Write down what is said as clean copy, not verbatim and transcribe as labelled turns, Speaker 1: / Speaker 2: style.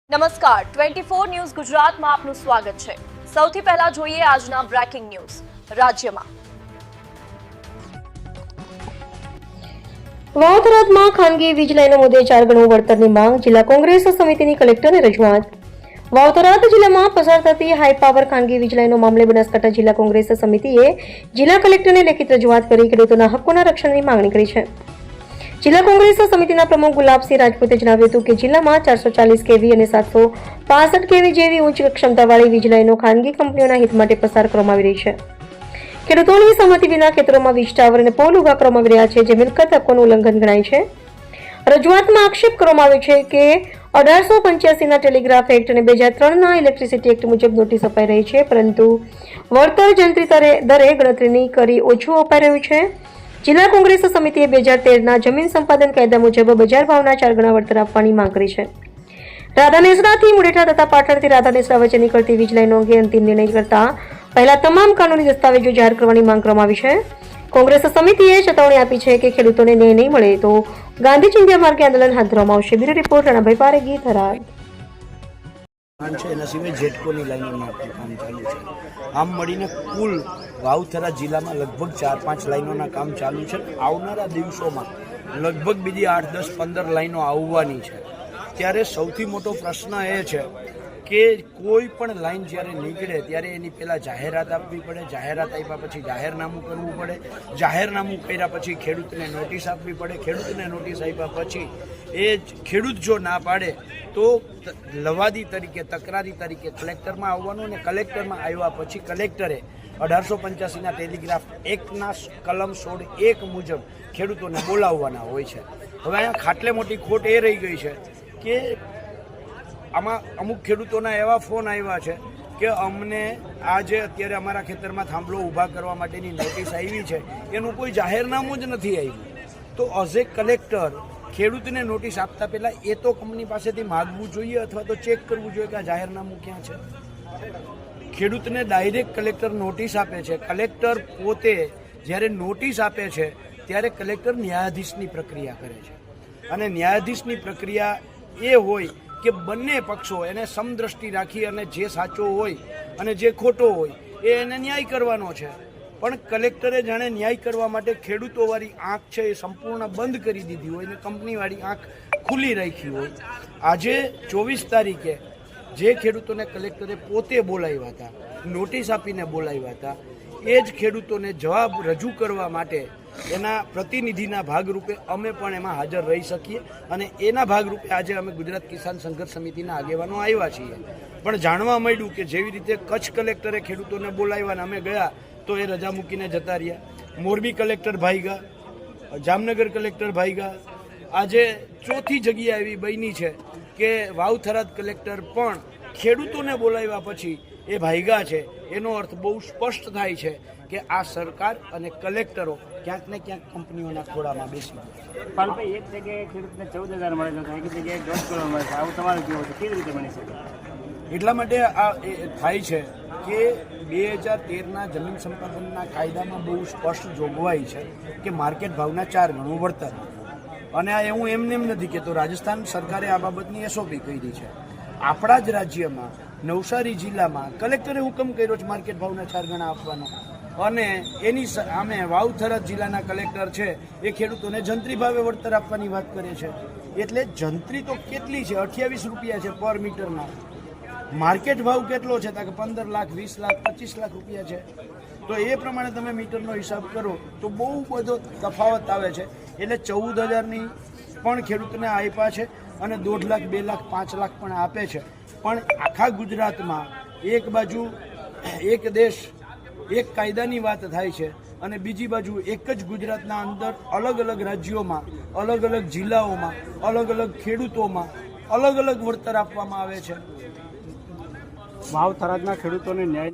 Speaker 1: નમસ્કાર 24 ન્યૂઝ ગુજરાતમાં આપનું સ્વાગત છે। સૌથી પહેલા જોઈએ આજના બ્રેકિંગ ન્યૂઝ। રાજ્યમાં
Speaker 2: વાવથરાદમાં ખાનગી વીજ લાઈનો મુદ્દે 4 ગણું વળતરની માંગ, જિલ્લા કોંગ્રેસ સમિતિની કલેક્ટરને રજૂઆત। વાવથરાદ જિલ્લામાં પસાર થતી હાઈ પાવર ખાનગી વીજ લાઈનો મામલે બનાસકાંઠા જિલ્લા કોંગ્રેસ સમિતિએ જિલ્લા કલેક્ટરને લેખિત રજૂઆત કરી ખેડૂતોના હક્કોના રક્ષણની માંગણી કરી છે। જિલ્લા કોંગ્રેસ સમિતિના પ્રમુખ ગુલાબસિંહ રાજપૂતે જણાવ્યું હતું કે જિલ્લામાં 440 કેવી અને 765 કેવી જેવી ઉચ્ચ ક્ષમતાવાળી વીજ લાઈનો ખાનગી કંપનીઓના હિત માટે પસાર કરવામાં આવી રહી છે। ખેડૂતોની સહમતિ વિના ખેતરોમાં વીજ ટાવર અને પોલ ઉભા કરવામાં આવી રહ્યા છે, જે મિલકત હક્કોનું ઉલ્લંઘન ગણાય છે। રજૂઆતમાં આક્ષેપ કરવામાં આવ્યો છે કે 1885ના ટેલિગ્રાફ એક્ટ અને 2003ના ઇલેક્ટ્રિસિટી એક્ટ મુજબ નોટિસ અપાઈ રહી છે, પરંતુ વળતર જંત્રી દરે ગણતરીની કરી ઓછું અપાઈ રહ્યું છે। જિલ્લા કોંગ્રેસ સમિતિએ 2013ના જમીન સંપાદન કાયદા મુજબ બજાર ભાવના 4 ગણા વળતર આપવાની માંગ કરી છે। રાધાનેસડાથી મુડેઠા તથા પાટણથી રાધાનેસડા વચ્ચે નીકળતી વીજ લાઈનો અંગે અંતિમ નિર્ણય કરતા પહેલા તમામ કાનૂની દસ્તાવેજો જાહેર કરવાની માંગ કરવામાં આવી છે। કોંગ્રેસ સમિતિએ ચેતવણી આપી છે કે ખેડૂતોને ન્યાય નહીં મળે તો ગાંધી ચિંધ્યા માર્ગે આંદોલન હાથ ધરવામાં આવશે। Bureau report Ranabhai Paregi, Tharad.
Speaker 3: એના સિવાય જેટકોની લાઈનોનું કામ ચાલુ છે। આમ મળીને કુલ વાવથરા જિલ્લામાં લગભગ 4-5 લાઈનોના કામ ચાલુ છે। આવનારા દિવસોમાં લગભગ બીજી 8, 10, 15 લાઈનો આવવાની છે। ત્યારે સૌથી મોટો પ્રશ્ન એ છે કે કોઈ પણ લાઈન જ્યારે નીકળે ત્યારે એની પહેલાં જાહેરાત આપવી પડે, જાહેરાત આપ્યા પછી જાહેરનામું કરવું પડે, જાહેરનામું કર્યા પછી ખેડૂતને નોટિસ આપવી પડે, ખેડૂતને નોટિસ આપ્યા પછી એ ખેડૂત જો ના પાડે તો લવાદી તરીકે, તકરારી તરીકે કલેક્ટરમાં આવવાનું, અને કલેક્ટરમાં આવ્યા પછી કલેક્ટરે 1885ના ટેલિગ્રાફ એક્ટના કલમ 16(1) મુજબ ખેડૂતોને બોલાવવાના હોય છે। હવે અહીંયા ખાટલે મોટી ખોટ એ રહી ગઈ છે કે આમાં અમુક ખેડૂતોના એવા ફોન આવ્યા છે કે અમને આજે અત્યારે અમારા ખેતરમાં થાંભલો ઊભા કરવા માટેની નોટિસ આવી છે, એનું કોઈ જાહેરનામું જ નથી આવ્યું। તો એઝ એ કલેક્ટર ખેડૂતને નોટિસ આપતા પહેલાં એ તો કંપની પાસેથી માગવું જોઈએ અથવા તો ચેક કરવું જોઈએ કે આ જાહેરનામું ક્યાં છે। ખેડૂતને ડાયરેક્ટ કલેક્ટર નોટિસ આપે છે। કલેક્ટર પોતે જ્યારે નોટિસ આપે છે ત્યારે કલેક્ટર ન્યાયાધીશની પ્રક્રિયા કરે છે, અને ન્યાયાધીશની પ્રક્રિયા એ હોય કે બંને પક્ષો એને સમદ્રષ્ટિ રાખી અને જે સાચો હોય અને જે ખોટો હોય એને ન્યાય કરવાનો છે। પણ કલેક્ટરે જાણે ન્યાય કરવા માટે ખેડૂતોવાળી આંખ છે એ સંપૂર્ણ બંધ કરી દીધી હોય ને કંપનીવાળી આંખ ખુલ્લી રાખી હોય। આજે 24 તારીખે જે ખેડૂતોને કલેક્ટરે પોતે બોલાવ્યા હતા, નોટિસ આપીને બોલાવ્યા હતા, એ જ ખેડૂતોને જવાબ રજૂ કરવા માટે એના પ્રતિનિધિના ભાગરૂપે અમે પણ એમાં હાજર રહી શકીએ, અને એના ભાગરૂપે આજે અમે ગુજરાત કિસાન સંઘર્ષ સમિતિના આગેવાનો આવ્યા છીએ। પણ જાણવા મળ્યું કે જેવી રીતે કચ્છ કલેક્ટરે ખેડૂતોને બોલાવ્યા અને અમે ગયા તો એ રજા મૂકીને જતા રહ્યા, મોરબી કલેક્ટર ભાગ્યા, જામનગર કલેક્ટર ભાગ્યા, આજે ચોથી જગ્યા એવી બની છે કે વાવથરાદ કલેક્ટર પણ ખેડૂતોને બોલાવ્યા પછી એ ભાગ્યા છે। એનો અર્થ બહુ સ્પષ્ટ થાય છે કે આ સરકાર અને કલેક્ટરો ક્યાંક ને ક્યાંક કંપનીઓના ખોળામાં બેસી ગયા।
Speaker 4: પાલભાઈ, એક જગ્યાએ ખેડૂતને 14,000 મળે છે, એક જગ્યાએ 10 કરોડ મળે છે, આવું તમારું કેવું છે, કેવી રીતે બની શકે?
Speaker 3: એટલા માટે આ થાય છે કે 2013ના જમીન સંપાદનના કાયદામાં બહુ સ્પષ્ટ જોગવાઈ છે કે માર્કેટ ભાવના 4 ગણું વળતર, અને આ હું એમને એમ નથી કહેતો, રાજસ્થાન સરકારે આ બાબતની એસઓપી કરી છે। આપણા જ રાજ્યમાં નવસારી જિલ્લામાં કલેક્ટરે હુકમ કર્યો છે માર્કેટ ભાવના 4 ગણા આપવાનો, અને એની સામે વાવથરા જિલ્લાના કલેક્ટર છે એ ખેડૂતોને જંત્રી ભાવે વળતર આપવાની વાત કરે છે। એટલે જંત્રી તો કેટલી છે? 28 રૂપિયા છે પર મીટરના। માર્કેટ ભાવ કેટલો છે? તો કે 15 લાખ, 20 લાખ, 25 લાખ રૂપિયા છે। તો એ પ્રમાણે તમે મીટરનો હિસાબ કરો તો બહુ બધો તફાવત આવે છે। એટલે 14,000ની પણ ખેડૂતને આપ્યા છે, અને 1.5 લાખ, 2 લાખ, 5 લાખ પણ આપે છે। પણ આખા ગુજરાતમાં એક બાજુ એક દેશ એક કાયદાની વાત થાય છે, અને બીજી બાજુ એક જ ગુજરાતના અંદર અલગ અલગ રાજ્યોમાં, અલગ અલગ જિલ્લાઓમાં, અલગ અલગ ખેડૂતોમાં અલગ અલગ વળતર આપવામાં આવે છે।
Speaker 4: વાવથરાદના ખેડૂતોને ન્યાય